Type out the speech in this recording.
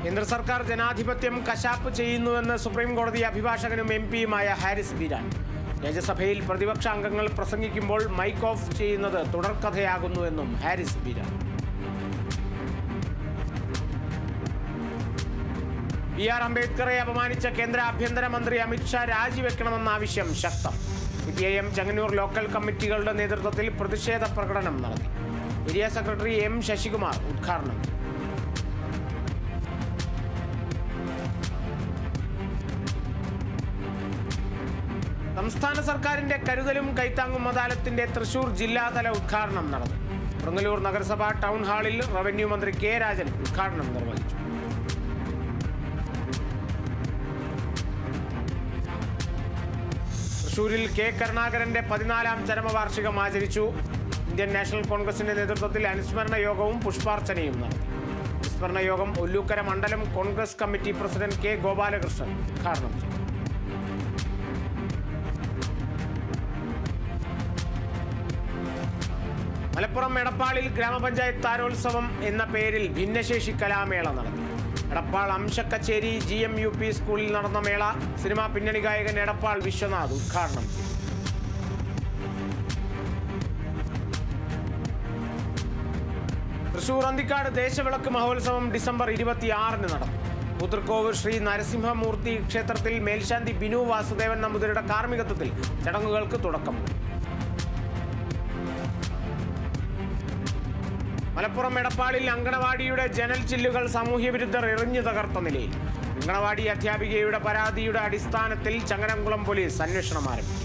കേന്ദ്ര സർക്കാർ ജനാധിപത്യം കശാപ്പ് ചെയ്യുന്നുവെന്ന് സുപ്രീം കോടതി അഭിഭാഷകനും എംപിയുമായ ഹാരിസ് ബീരാൻ. രാജ്യസഭയിൽ പ്രതിപക്ഷ അംഗങ്ങൾ പ്രസംഗിക്കുമ്പോൾ മൈക്ക് ഓഫ് ചെയ്യുന്നത് തുടർക്കഥയാകുന്നുവെന്നും ഹാരിസ് ബീരാൻ. ബി.ആർ. അംബേദ്കറെ അപമാനിച്ച കേന്ദ്ര ആഭ്യന്തരമന്ത്രി അമിത്ഷാ രാജിവെക്കണമെന്ന ആവശ്യം ശക്തം. CPIM ചെങ്ങന്നൂർ ലോക്കൽ കമ്മിറ്റികളുടെ നേതൃത്വത്തിൽ പ്രതിഷേധ പ്രകടനം നടത്തി. Area secretary M. ശശികുമാർ ഉദ്ഘാടനം ചെയ്തു. സംസ്ഥാന സർക്കാരിന്റെ കരുതലും കൈത്താങ്ങും അദാലത്തിന്റെ തൃശൂർ ജില്ലാതല ഉദ്ഘാടനം നടന്നു. കൊടുങ്ങല്ലൂർ നഗരസഭ ടൗൺ ഹാളിൽ റവന്യൂ മന്ത്രി K. രാജൻ ഉദ്ഘാടനം നിർവഹിച്ചു. തൃശൂരിൽ K. കരുണാകരന്റെ 14ാം ചരമവാർഷികം ആചരിച്ചു. ഇന്ത്യൻ നാഷണൽ കോൺഗ്രസിന്റെ നേതൃത്വത്തിൽ അനുസ്മരണ യോഗവും പുഷ്പാർച്ചനയും നടത്തി. അനുസ്മരണ യോഗം ഒല്ലൂക്കര മണ്ഡലം Congress committee president K. Gopalakrishnan ഉദ്ഘാടനം ചെയ്തു. മലപ്പുറം എടപ്പാളിൽ ഗ്രാമപഞ്ചായത്ത് താരോത്സവം എന്ന പേരിൽ ഭിന്നശേഷി കലാമേള നടത്തി. എടപ്പാൾ അംശക്കച്ചേരി GMUP സ്കൂളിൽ നടന്ന മേള സിനിമാ പിന്നണി ഗായകൻ എടപ്പാൾ വിശ്വനാഥ് ഉദ്ഘാടനം ചെയ്തു. തൃശൂർ അന്തിക്കാട് ദേശവിളക്ക് മഹോത്സവം ഡിസംബർ 26-ന് നടന്നു. പുതൃക്കോവ് ശ്രീ നരസിംഹമൂർത്തി ക്ഷേത്രത്തിൽ മേൽശാന്തി ബിനു വാസുദേവൻ നമ്പൂതിരിയുടെ കാർമ്മികത്വത്തിൽ ചടങ്ങുകൾക്ക് തുടക്കം. മലപ്പുറം എടപ്പാളിൽ അങ്കണവാടിയുടെ ജനൽ ചില്ലുകൾ സാമൂഹ്യവിരുദ്ധർ എറിഞ്ഞു തകർത്ത നിലയിൽ. അങ്കണവാടി അധ്യാപികയുടെ പരാതിയുടെ അടിസ്ഥാനത്തിൽ ചങ്ങരംകുളം പോലീസ് അന്വേഷണം ആരംഭിച്ചു.